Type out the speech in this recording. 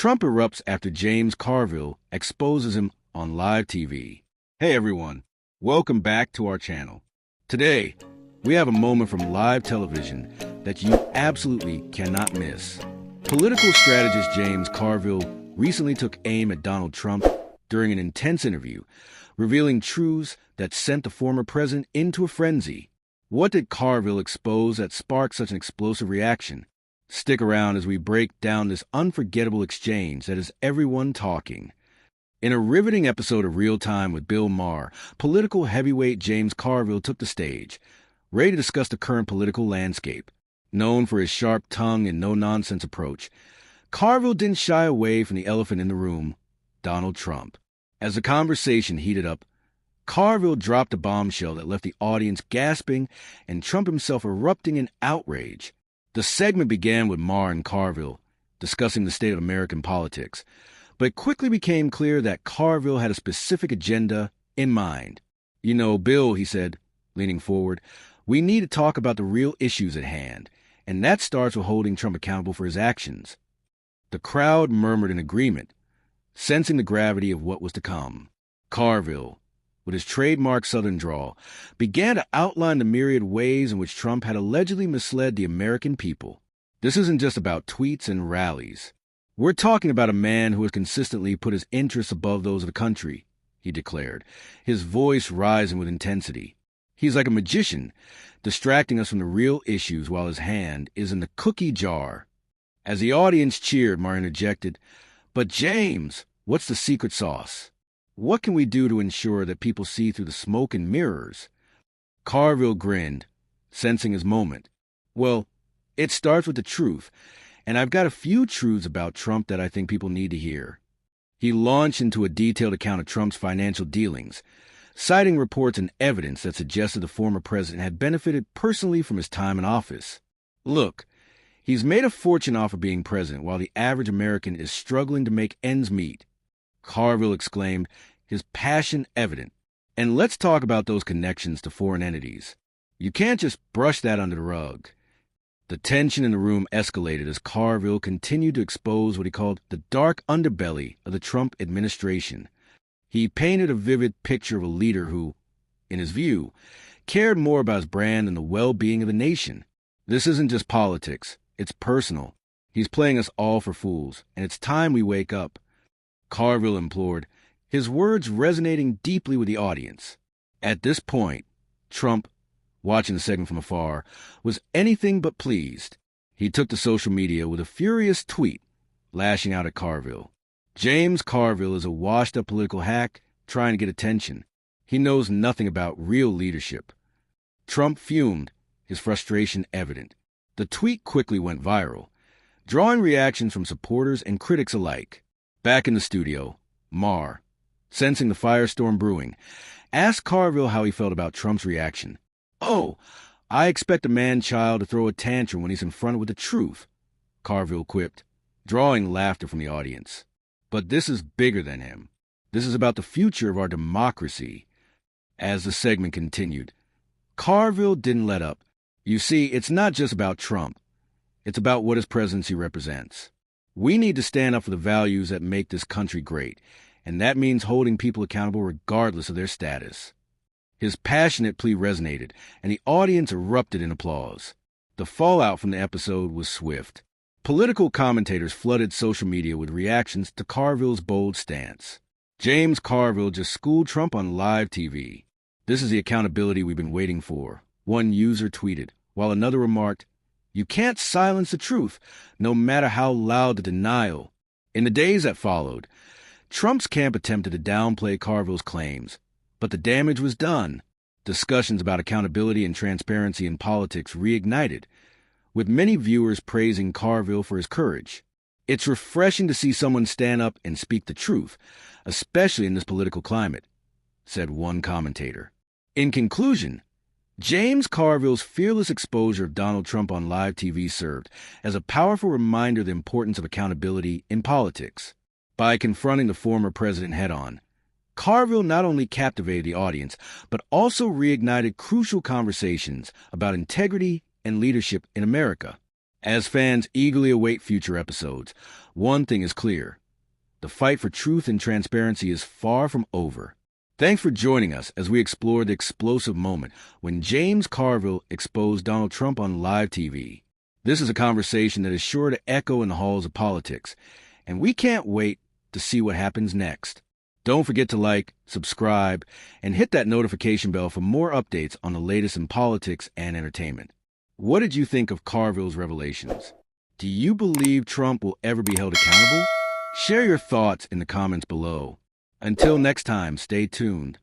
Trump erupts after James Carville exposes him on live TV. Hey everyone, welcome back to our channel. Today, we have a moment from live television that you absolutely cannot miss. Political strategist James Carville recently took aim at Donald Trump during an intense interview, revealing truths that sent the former president into a frenzy. What did Carville expose that sparked such an explosive reaction? Stick around as we break down this unforgettable exchange that is everyone talking. In a riveting episode of Real Time with Bill Maher, political heavyweight James Carville took the stage, ready to discuss the current political landscape. Known for his sharp tongue and no-nonsense approach, Carville didn't shy away from the elephant in the room, Donald Trump. As the conversation heated up, Carville dropped a bombshell that left the audience gasping and Trump himself erupting in outrage. The segment began with Maher and Carville discussing the state of American politics, but it quickly became clear that Carville had a specific agenda in mind. "You know, Bill," he said, leaning forward, "we need to talk about the real issues at hand, and that starts with holding Trump accountable for his actions." The crowd murmured in agreement, sensing the gravity of what was to come. Carville, with his trademark Southern drawl, began to outline the myriad ways in which Trump had allegedly misled the American people. This isn't just about tweets and rallies. "We're talking about a man who has consistently put his interests above those of the country," he declared, his voice rising with intensity. "He's like a magician, distracting us from the real issues while his hand is in the cookie jar." As the audience cheered, Maher interjected, "But James, what's the secret sauce? What can we do to ensure that people see through the smoke and mirrors?" Carville grinned, sensing his moment. "Well, it starts with the truth, and I've got a few truths about Trump that I think people need to hear." He launched into a detailed account of Trump's financial dealings, citing reports and evidence that suggested the former president had benefited personally from his time in office. "Look, he's made a fortune off of being president while the average American is struggling to make ends meet," Carville exclaimed, his passion evident. "And let's talk about those connections to foreign entities. You can't just brush that under the rug." The tension in the room escalated as Carville continued to expose what he called the dark underbelly of the Trump administration. He painted a vivid picture of a leader who, in his view, cared more about his brand than the well-being of the nation. "This isn't just politics, it's personal. He's playing us all for fools, and it's time we wake up," Carville implored, his words resonating deeply with the audience. At this point, Trump, watching the segment from afar, was anything but pleased. He took to social media with a furious tweet, lashing out at Carville. James Carville is a washed-up political hack trying to get attention. He knows nothing about real leadership. Trump fumed, his frustration evident. The tweet quickly went viral, drawing reactions from supporters and critics alike. Back in the studio, Maher, sensing the firestorm brewing, asked Carville how he felt about Trump's reaction. "Oh, I expect a man-child to throw a tantrum when he's confronted with the truth," Carville quipped, drawing laughter from the audience. "But this is bigger than him. This is about the future of our democracy." As the segment continued, Carville didn't let up. "You see, it's not just about Trump. It's about what his presidency represents. We need to stand up for the values that make this country great, and that means holding people accountable regardless of their status." His passionate plea resonated, and the audience erupted in applause. The fallout from the episode was swift. Political commentators flooded social media with reactions to Carville's bold stance. "James Carville just schooled Trump on live TV. This is the accountability we've been waiting for," one user tweeted, while another remarked, "You can't silence the truth, no matter how loud the denial." In the days that followed, Trump's camp attempted to downplay Carville's claims, but the damage was done. Discussions about accountability and transparency in politics reignited, with many viewers praising Carville for his courage. "It's refreshing to see someone stand up and speak the truth, especially in this political climate," said one commentator. In conclusion, James Carville's fearless exposure of Donald Trump on live TV served as a powerful reminder of the importance of accountability in politics. By confronting the former president head-on, Carville not only captivated the audience, but also reignited crucial conversations about integrity and leadership in America. As fans eagerly await future episodes, one thing is clear. The fight for truth and transparency is far from over. Thanks for joining us as we explore the explosive moment when James Carville exposed Donald Trump on live TV. This is a conversation that is sure to echo in the halls of politics, and we can't wait to see what happens next. Don't forget to like, subscribe, and hit that notification bell for more updates on the latest in politics and entertainment. What did you think of Carville's revelations? Do you believe Trump will ever be held accountable? Share your thoughts in the comments below. Until next time, stay tuned.